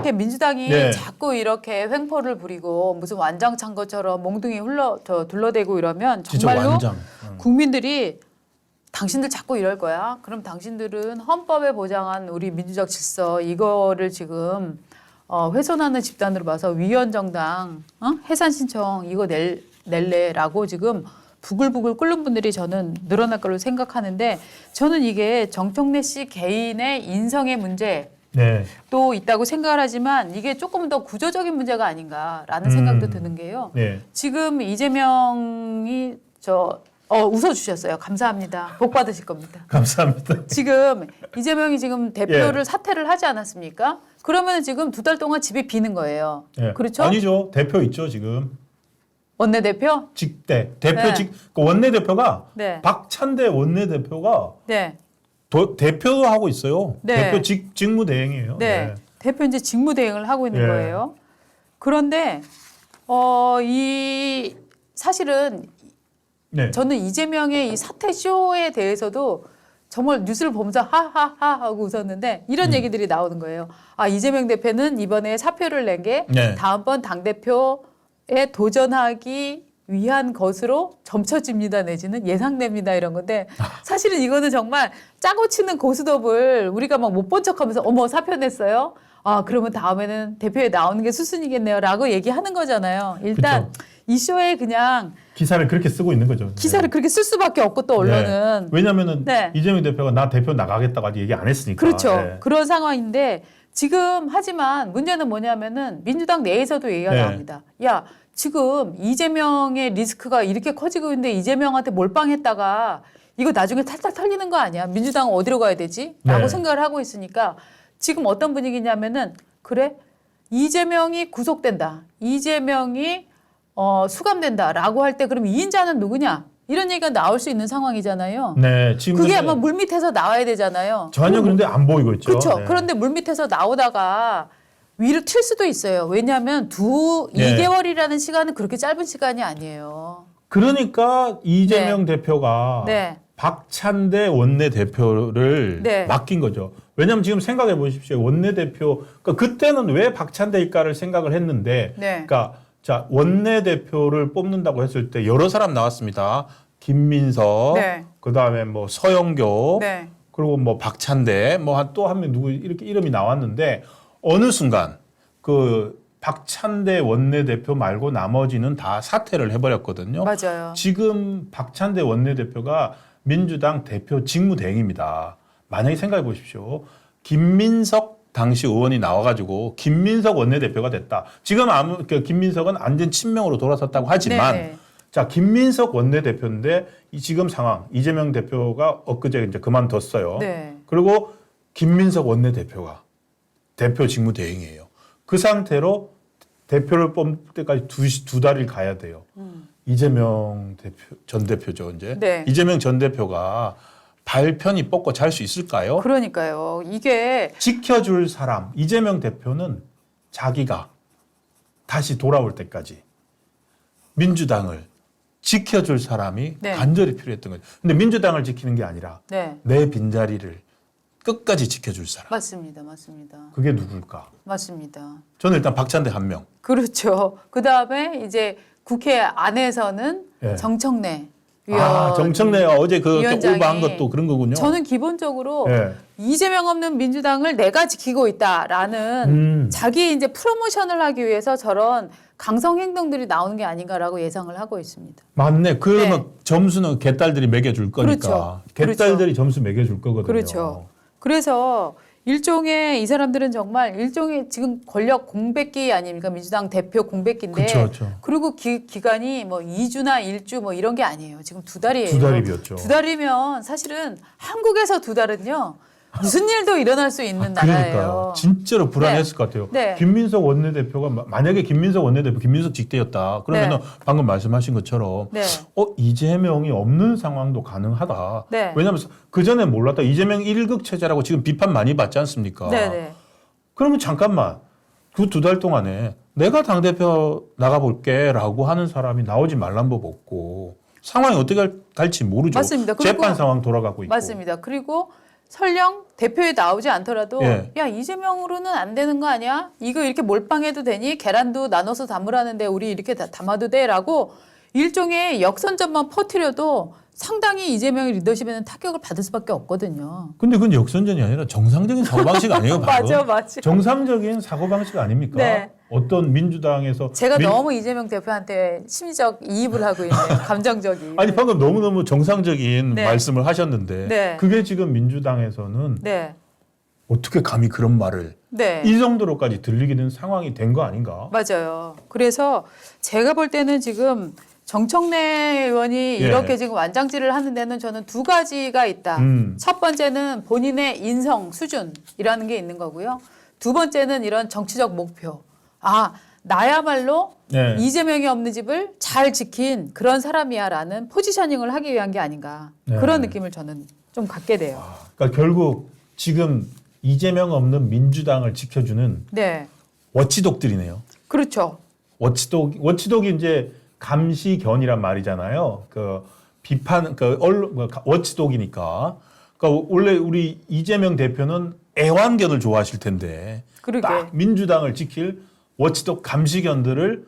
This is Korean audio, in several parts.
이렇게 민주당이 네. 자꾸 이렇게 횡포를 부리고 무슨 완장 찬 것처럼 몽둥이 둘러대고 이러면 진짜 정말로 완장. 국민들이 당신들 자꾸 이럴 거야. 그럼 당신들은 헌법에 보장한 우리 민주적 질서 이거를 지금 훼손하는 집단으로 봐서 위헌정당 해산 신청 이거 낼래라고 지금 부글부글 끓는 분들이 저는 늘어날 걸로 생각하는데 저는 이게 정청래 씨 개인의 인성의 문제 네. 또 있다고 생각을 하지만 이게 조금 더 구조적인 문제가 아닌가라는 생각도 드는 게요. 네. 지금 이재명이 웃어주셨어요. 감사합니다. 복 받으실 겁니다. 감사합니다. 지금 이재명이 지금 대표를 사퇴를 하지 않았습니까? 그러면 지금 2달 동안 집이 비는 거예요. 네. 그렇죠? 아니죠. 대표 있죠 지금. 원내대표? 직대 대표 네. 그 원내대표가 네. 박찬대 원내대표가 네. 대표도 하고 있어요. 네. 대표 직무대행이에요. 네. 대표 이제 직무대행을 하고 있는 예. 거예요. 그런데 이 사실은 네. 저는 이재명의 이 사퇴 쇼에 대해서도 정말 뉴스를 보면서 하하하 하고 웃었는데 이런 얘기들이 나오는 거예요. 아, 이재명 대표는 이번에 사표를 낸 게 네. 다음번 당대표에 도전하기 위한 것으로 점쳐집니다 내지는 예상됩니다 이런 건데 사실은 이거는 정말 짜고 치는 고스톱을 우리가 막 못 본 척하면서 어머 사표 냈어요? 아 그러면 다음에는 대표에 나오는 게 수순이겠네요 라고 얘기하는 거잖아요. 일단 그쵸. 이 쇼에 그냥 기사를 그렇게 쓰고 있는 거죠. 기사를 그렇게 쓸 수밖에 없고 또 언론은. 네. 왜냐하면은 네. 이재명 대표가 나 대표 나가겠다고 아직 얘기 안 했으니까. 그렇죠. 네. 그런 상황인데 지금 하지만 문제는 뭐냐면은 민주당 내에서도 얘기가 네. 나옵니다. 야 지금 이재명의 리스크가 이렇게 커지고 있는데 이재명한테 몰빵했다가 이거 나중에 탈탈 털리는 거 아니야? 민주당은 어디로 가야 되지? 라고 네. 생각을 하고 있으니까 지금 어떤 분위기냐면은 그래? 이재명이 구속된다. 이재명이 수감된다라고 할 때 그럼 이인자는 누구냐? 이런 얘기가 나올 수 있는 상황이잖아요. 네. 지금 그게 아마 물밑에서 나와야 되잖아요. 전혀 그런데 안 보이고 있죠. 그렇죠. 네. 그런데 물밑에서 나오다가 위로 튈 수도 있어요. 왜냐하면 네. 2개월이라는 시간은 그렇게 짧은 시간이 아니에요. 그러니까 이재명 대표가 네. 박찬대 원내대표를 네. 맡긴 거죠. 왜냐하면 지금 생각해 보십시오. 원내대표 그러니까 그때는 왜 박찬대일까를 생각을 했는데 네. 그러니까 자 원내대표를 뽑는다고 했을 때 여러 사람 나왔습니다. 김민석, 네. 그다음에 뭐 서영교, 네. 그리고 뭐 박찬대, 뭐 또 한 명 누구 이렇게 이름이 나왔는데 어느 순간 그 박찬대 원내대표 말고 나머지는 다 사퇴를 해버렸거든요. 맞아요. 지금 박찬대 원내대표가 민주당 대표 직무대행입니다. 만약에 생각해 보십시오. 김민석 당시 의원이 나와가지고 김민석 원내대표가 됐다. 지금 김민석은 완전 친명으로 돌아섰다고 하지만 네네. 자 김민석 원내대표인데 이 지금 상황 이재명 대표가 엊그제 이제 그만뒀어요. 네. 그리고 김민석 원내대표가 대표 직무대행이에요. 그 상태로 대표를 뽑을 때까지 두 달이 가야 돼요. 이재명 전 대표죠 이제. 네. 이재명 전 대표가 발편이 뻗고 잘 수 있을까요? 그러니까요. 이게 지켜줄 사람 이재명 대표는 자기가 다시 돌아올 때까지 민주당을 지켜줄 사람이 네. 간절히 필요했던 거죠. 근데 민주당을 지키는 게 아니라 네. 내 빈자리를 끝까지 지켜줄 사람. 맞습니다. 맞습니다. 그게 누굴까? 맞습니다. 저는 일단 박찬대 한 명. 그렇죠. 그다음에 이제 국회 안에서는 예. 정청래 위원. 정청래가 어제 그 위원장이 오버한 것도 그런 거군요. 저는 기본적으로 예. 이재명 없는 민주당을 내가 지키고 있다라는 자기 이제 프로모션을 하기 위해서 저런 강성 행동들이 나오는 게 아닌가라고 예상을 하고 있습니다. 맞네. 그러면 네. 점수는 개딸들이 매겨줄 거니까. 그렇죠. 개딸들이 그렇죠. 점수 매겨줄 거거든요. 그렇죠. 그래서 일종의 이 사람들은 정말 일종의 지금 권력 공백기 아닙니까? 민주당 대표 공백기인데. 그렇죠. 그리고 기간이 뭐 2주나 1주 뭐 이런 게 아니에요. 지금 2달이에요. 두 달이 비었죠. 2달이면 사실은 한국에서 2달은요. 무슨 일도 일어날 수 있는 그러니까요. 나라예요. 진짜로 불안했을 것 같아요. 네. 김민석 원내대표가 만약에 김민석 원내대표 김민석 직대였다. 그러면은 네. 방금 말씀하신 것처럼 네. 이재명이 없는 상황도 가능하다. 네. 왜냐하면 그 전에 몰랐다. 이재명 1급 체제라고 지금 비판 많이 받지 않습니까? 네네. 그러면 잠깐만 그 2달 동안에 내가 당대표 나가볼게라고 하는 사람이 나오지 말란 법 없고 상황이 어떻게 갈지 모르죠. 맞습니다. 그리고 재판 상황 돌아가고 있고. 맞습니다. 그리고 설령 대표에 나오지 않더라도 예. 야 이재명으로는 안 되는 거 아니야? 이거 이렇게 몰빵해도 되니? 계란도 나눠서 담으라는데 우리 이렇게 담아도 돼?라고 일종의 역선전만 퍼뜨려도 상당히 이재명의 리더십에는 타격을 받을 수밖에 없거든요. 근데 그건 역선전이 아니라 정상적인 사고방식 아니에요? 바로? 맞아. 정상적인 사고방식 아닙니까? 네. 어떤 민주당에서 제가 너무 이재명 대표한테 심리적 이입을 하고 있네요. 감정적인. 아니 방금 너무너무 정상적인 네. 말씀을 하셨는데 네. 그게 지금 민주당에서는 네. 어떻게 감히 그런 말을 네. 이 정도로까지 들리게 된 상황이 된 거 아닌가? 맞아요. 그래서 제가 볼 때는 지금 정청래 의원이 예. 이렇게 지금 완장질을 하는 데는 저는 두 가지가 있다. 첫 번째는 본인의 인성 수준이라는 게 있는 거고요. 두 번째는 이런 정치적 목표. 아, 나야말로 네. 이재명이 없는 집을 잘 지킨 그런 사람이야라는 포지셔닝을 하기 위한 게 아닌가. 네. 그런 느낌을 저는 좀 갖게 돼요. 그러니까 결국 지금 이재명 없는 민주당을 지켜주는 네. 워치독들이네요. 그렇죠. 워치독이 이제 감시견이란 말이잖아요. 그 비판, 그 언론, 워치독이니까. 그러니까 원래 우리 이재명 대표는 애완견을 좋아하실 텐데 그러게. 딱 민주당을 지킬 워치독 감시견들을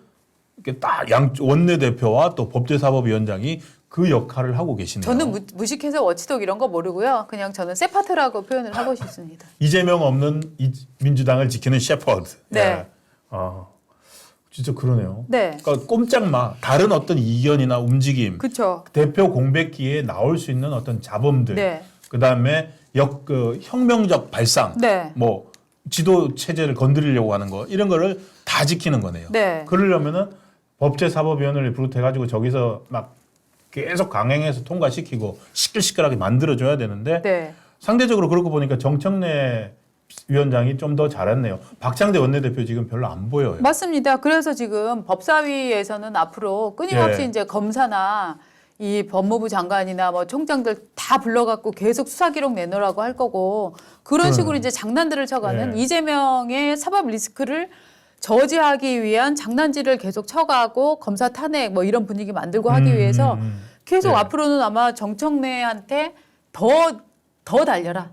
이렇게 딱 원내대표와 또 법제사법위원장이 그 역할을 하고 계시네요. 저는 무식해서 워치독 이런 거 모르고요. 그냥 저는 세파트라고 표현을 하고 싶습니다. 이재명 없는 민주당을 지키는 셰퍼드. 네. 예. 진짜 그러네요. 네. 그러니까 꼼짝마 다른 어떤 이견이나 움직임, 그렇죠. 대표 공백기에 나올 수 있는 어떤 자범들, 네. 그다음에 혁명적 발상, 네. 뭐 지도 체제를 건드리려고 하는 거 이런 거를 다 지키는 거네요. 네. 그러려면은 법제사법위원회를 비롯해가지고 저기서 막 계속 강행해서 통과시키고 시끌시끌하게 만들어줘야 되는데 네. 상대적으로 그러고 보니까 정청래 위원장이 좀 더 잘했네요. 박창대 원내대표 지금 별로 안 보여요. 맞습니다. 그래서 지금 법사위에서는 앞으로 끊임없이 예. 이제 검사나 이 법무부 장관이나 뭐 총장들 다 불러갖고 계속 수사 기록 내놓으라고 할 거고 그런 식으로 이제 장난들을 쳐가는 예. 이재명의 사법 리스크를 저지하기 위한 장난질을 계속 쳐가고 검사 탄핵 뭐 이런 분위기 만들고 하기 위해서 계속 네. 앞으로는 아마 정청래한테 더 달려라.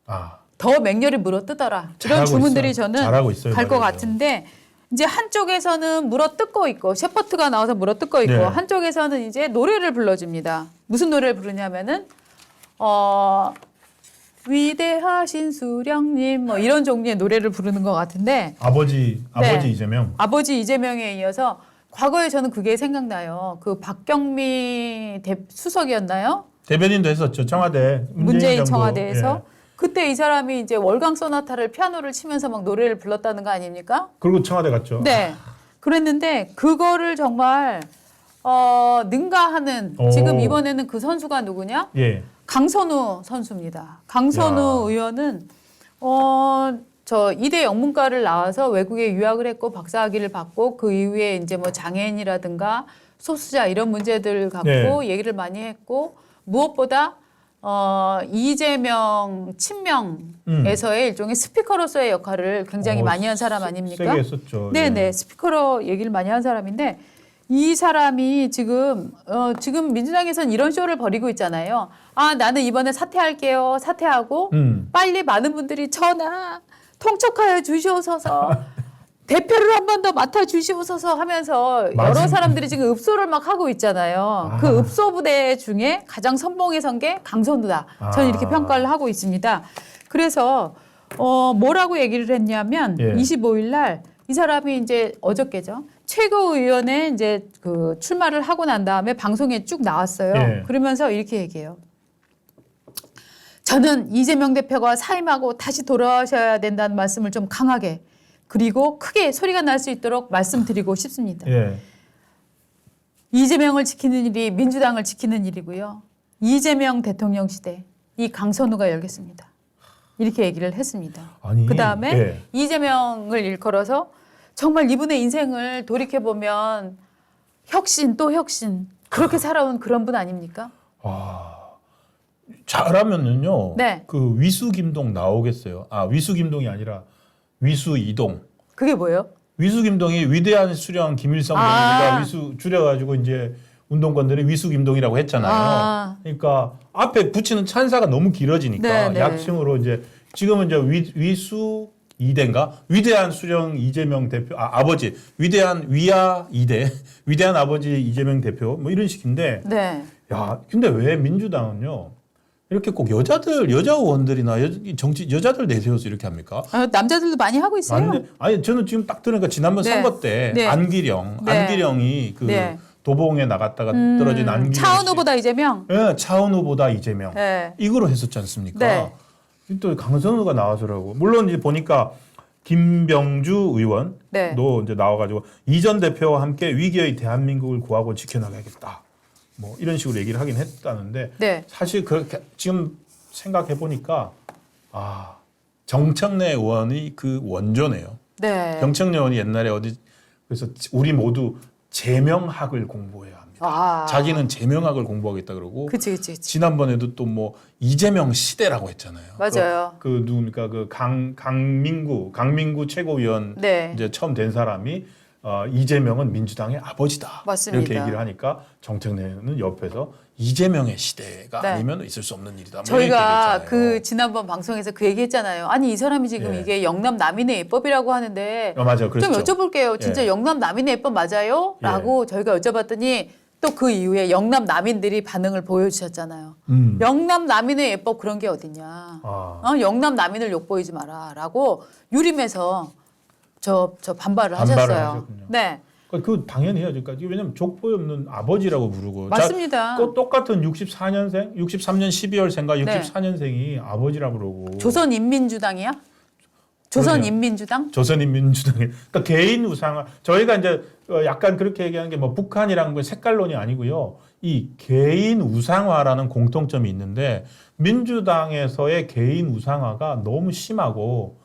아, 더 맹렬히 물어뜯어라. 이런 잘하고 주문들이 있어요. 저는 잘하고 있어요, 갈 것 말이죠. 같은데 이제 한쪽에서는 물어뜯고 있고 셰퍼트가 나와서 물어뜯고 있고 네. 한쪽에서는 이제 노래를 불러줍니다. 무슨 노래를 부르냐면은 위대하신 수령님 뭐 이런 종류의 노래를 부르는 것 같은데 아버지 네. 이재명. 아버지 이재명에 이어서 과거에 저는 그게 생각나요. 그 박경미 수석이었나요? 대변인도 했었죠. 청와대 문재인 정부. 청와대에서 예. 그때 이 사람이 이제 월강 소나타를 피아노를 치면서 막 노래를 불렀다는 거 아닙니까? 그리고 청와대 갔죠. 네. 그랬는데 그거를 정말 능가하는 오. 지금 이번에는 그 선수가 누구냐? 예. 강선우 선수입니다. 강선우 야. 의원은 저 이대 영문과를 나와서 외국에 유학을 했고 박사학위를 받고 그 이후에 이제 뭐 장애인이라든가 소수자 이런 문제들 갖고 네. 얘기를 많이 했고 무엇보다 이재명 친명에서의 일종의 스피커로서의 역할을 굉장히 많이 한 사람 아닙니까? 세게 했었죠. 네네 예. 스피커로 얘기를 많이 한 사람인데 이 사람이 지금 민주당에서는 이런 쇼를 벌이고 있잖아요. 아 나는 이번에 사퇴할게요. 사퇴하고 빨리 많은 분들이 전하 통촉하여 주시옵소서. 대표를 한 번 더 맡아 주시옵소서 하면서 여러 사람들이 지금 읍소를 막 하고 있잖아요. 그 읍소 부대 중에 가장 선봉에 선 게 강선우다. 저는 이렇게 평가를 하고 있습니다. 그래서 뭐라고 얘기를 했냐면 예. 25일 날 이 사람이 이제 어저께죠. 최고위원회 이제 그 출마를 하고 난 다음에 방송에 쭉 나왔어요. 예. 그러면서 이렇게 얘기해요. 저는 이재명 대표가 사임하고 다시 돌아오셔야 된다는 말씀을 좀 강하게 그리고 크게 소리가 날 수 있도록 말씀드리고 싶습니다. 예. 이재명을 지키는 일이 민주당을 지키는 일이고요. 이재명 대통령 시대 이 강선우가 열겠습니다. 이렇게 얘기를 했습니다. 아니, 그다음에 예. 이재명을 일컬어서 정말 이분의 인생을 돌이켜보면 혁신 또 혁신 그렇게 살아온 그런 분 아닙니까? 잘하면은요. 네. 그 위수 김동 나오겠어요. 아 위수 김동이 아니라 위수 이동. 그게 뭐예요? 위수 김동이 위대한 수령 김일성 아. 우리가 위수 줄여가지고 이제 운동권들이 위수김동이라고 했잖아요. 아. 그러니까 앞에 붙이는 찬사가 너무 길어지니까 네, 네. 약칭으로 이제 지금은 이제 위수 2대인가? 위대한 수령 이재명 대표, 아버지, 위대한 위아 2대, 위대한 아버지 이재명 대표, 뭐 이런 식인데, 네. 야, 근데 왜 민주당은요, 이렇게 꼭 여자 의원들이나 여자들 내세워서 이렇게 합니까? 남자들도 많이 하고 있어요. 아니, 저는 지금 딱 들으니까 지난번 네. 선거 때 네. 안기령이 그 네. 도봉에 나갔다가 떨어진 안기령. 차은 후보다 이재명. 예, 차은 후보다 이재명. 네. 이거로 했었지 않습니까? 네. 또 강선우가 나와서라고. 물론 이제 보니까 김병주 의원도 네. 이제 나와가지고 이전 대표와 함께 위기의 대한민국을 구하고 지켜나가겠다. 뭐 이런 식으로 얘기를 하긴 했다는데 네. 사실 그렇게 지금 생각해 보니까 정청래 의원이 그 원조네요. 네. 정청래 의원이 옛날에 어디 그래서 우리 모두 제명학을 공부해야 합니다. 자기는 제명학을 공부하겠다 그러고 그치. 지난번에도 또 뭐 이재명 시대라고 했잖아요. 맞아요. 그 누굽니까 그 강민구 최고위원 네. 이제 처음 된 사람이 이재명은 민주당의 아버지다. 맞습니다. 이렇게 얘기를 하니까 정청래는 옆에서 이재명의 시대가 네. 아니면 있을 수 없는 일이다. 뭐 저희가 이렇게 그 얘기했잖아요. 지난번 방송에서 그 얘기했잖아요. 아니 이 사람이 지금 예. 이게 영남 남인의 예법이라고 하는데 맞아요. 좀 그렇죠. 여쭤볼게요. 진짜 예. 영남 남인의 예법 맞아요? 라고 저희가 여쭤봤더니 또 그 이후에 영남 남인들이 반응을 보여주셨잖아요. 영남 남인의 예법 그런 게 어딨냐. 영남 남인을 욕보이지 마라라고 유림에서 저 반발을 하셨어요. 하셨군요. 네. 그 당연히 해야죠. 그러니까 왜냐면 족보에 없는 아버지라고 부르고. 맞습니다. 똑같은 63년생, 63년 12월생과 네. 64년생이 아버지라고 그러고. 조선인민주당이야? 조선인민주당? 조선인민주당이. 그러니까 개인 우상화. 저희가 이제 약간 그렇게 얘기하는 게 뭐 북한이랑 뭐 색깔론이 아니고요. 이 개인 우상화라는 공통점이 있는데 민주당에서의 개인 우상화가 너무 심하고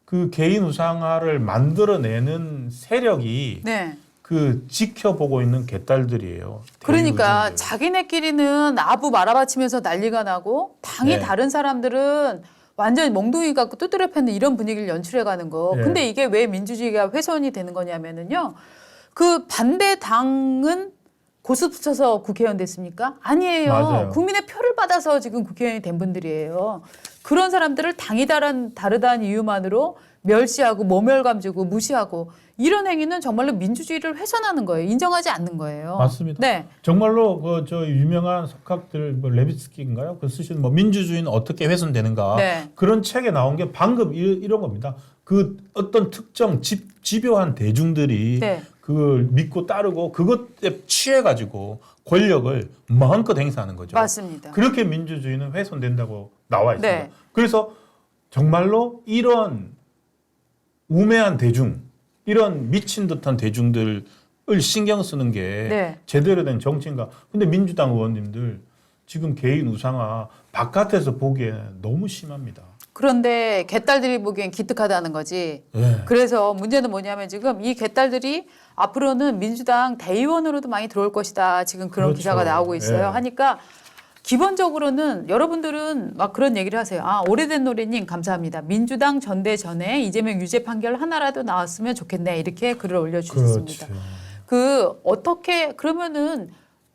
그 개인 우상화를 만들어내는 세력이 네. 그 지켜보고 있는 개딸들이에요. 그러니까 대의우중들. 자기네끼리는 아부 말아바치면서 난리가 나고 당이 네. 다른 사람들은 완전히 몽둥이 갖고 두드려 패는 이런 분위기를 연출해가는 거. 네. 근데 이게 왜 민주주의가 훼손이 되는 거냐면은요. 그 반대 당은 고수 붙여서 국회의원 됐습니까? 아니에요. 맞아요. 국민의 표를 받아서 지금 국회의원이 된 분들이에요. 그런 사람들을 당이 다르다는 이유만으로 멸시하고 모멸감 주고 무시하고 이런 행위는 정말로 민주주의를 훼손하는 거예요. 인정하지 않는 거예요. 맞습니다. 네. 정말로 그 저 유명한 석학들 뭐 레비츠키인가요? 그 쓰신 뭐 민주주의는 어떻게 훼손되는가 네. 그런 책에 나온 게 방금 이런 겁니다. 그 어떤 특정 집요한 대중들이 네. 그걸 믿고 따르고 그것에 취해 가지고 권력을 마음껏 행사하는 거죠. 맞습니다. 그렇게 민주주의는 훼손된다고 나와 있습니다. 네. 그래서 정말로 이런 우매한 대중, 이런 미친 듯한 대중들을 신경 쓰는 게 네. 제대로 된 정치인가. 근데 민주당 의원님들 지금 개인 우상화 바깥에서 보기에는 너무 심합니다. 그런데 개딸들이 보기엔 기특하다는 거지. 네. 그래서 문제는 뭐냐면 지금 이 개딸들이 앞으로는 민주당 대의원으로도 많이 들어올 것이다. 지금 그런 그렇죠. 기사가 나오고 있어요. 예. 하니까 기본적으로는 여러분들은 막 그런 얘기를 하세요. 오래된 노래님 감사합니다. 민주당 전대 전에 이재명 유죄 판결 하나라도 나왔으면 좋겠네. 이렇게 글을 올려주셨습니다. 그렇죠. 어떻게 그러면은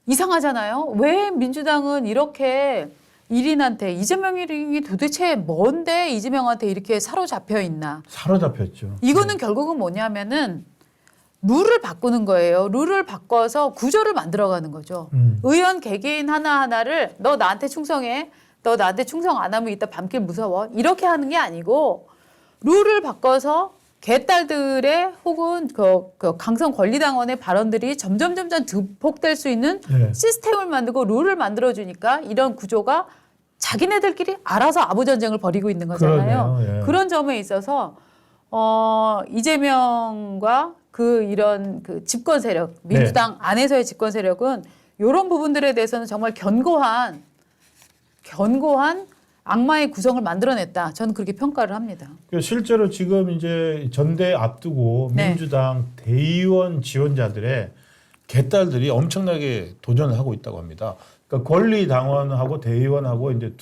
이상하잖아요. 왜 민주당은 이렇게 일인한테 이재명이 도대체 뭔데 이재명한테 이렇게 사로잡혀 있나? 사로잡혔죠. 이거는 결국은 뭐냐면은 룰을 바꾸는 거예요. 룰을 바꿔서 구조를 만들어가는 거죠. 의원 개개인 하나하나를 너 나한테 충성해. 너 나한테 충성 안 하면 이따 밤길 무서워. 이렇게 하는 게 아니고 룰을 바꿔서 개딸들의 혹은 그 강성 권리당원의 발언들이 점점 득폭될 수 있는 네. 시스템을 만들고 룰을 만들어주니까 이런 구조가 자기네들끼리 알아서 아부전쟁을 벌이고 있는 거잖아요. 그러네요. 예. 그런 점에 있어서 이재명과 이런 집권 세력, 민주당 안에서의 집권 세력은 이런 부분들에 대해서는 정말 견고한 악마의 구성을 만들어냈다. 저는 그렇게 평가를 합니다. 실제로 지금 이제 전대 앞두고 네. 민주당 대의원 지원자들의 개딸들이 엄청나게 도전을 하고 있다고 합니다. 그러니까 권리당원하고 대의원하고 이제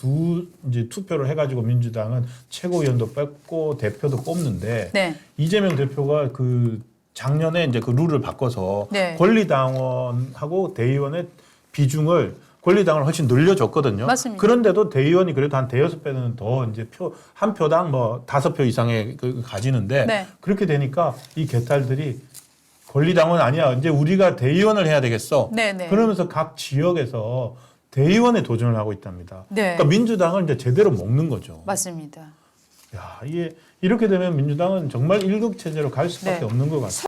투표를 해가지고 민주당은 최고위원도 뽑고 대표도 뽑는데 네. 이재명 대표가 그 작년에 이제 그 룰을 바꿔서 네. 권리당원하고 대의원의 비중을 권리당원을 훨씬 늘려줬거든요. 맞습니다. 그런데도 대의원이 그래도 한 대여섯 배는 더 이제 한 표당 뭐 5표 이상의 가지는데 네. 그렇게 되니까 이 개딸들이 권리당원 아니야. 이제 우리가 대의원을 해야 되겠어. 네네. 그러면서 각 지역에서 대의원에 도전을 하고 있답니다. 네. 그러니까 민주당을 이제 제대로 먹는 거죠. 맞습니다. 야, 이게 이렇게 되면 민주당은 정말 일극 체제로 갈 수밖에 네. 없는 것 같아요.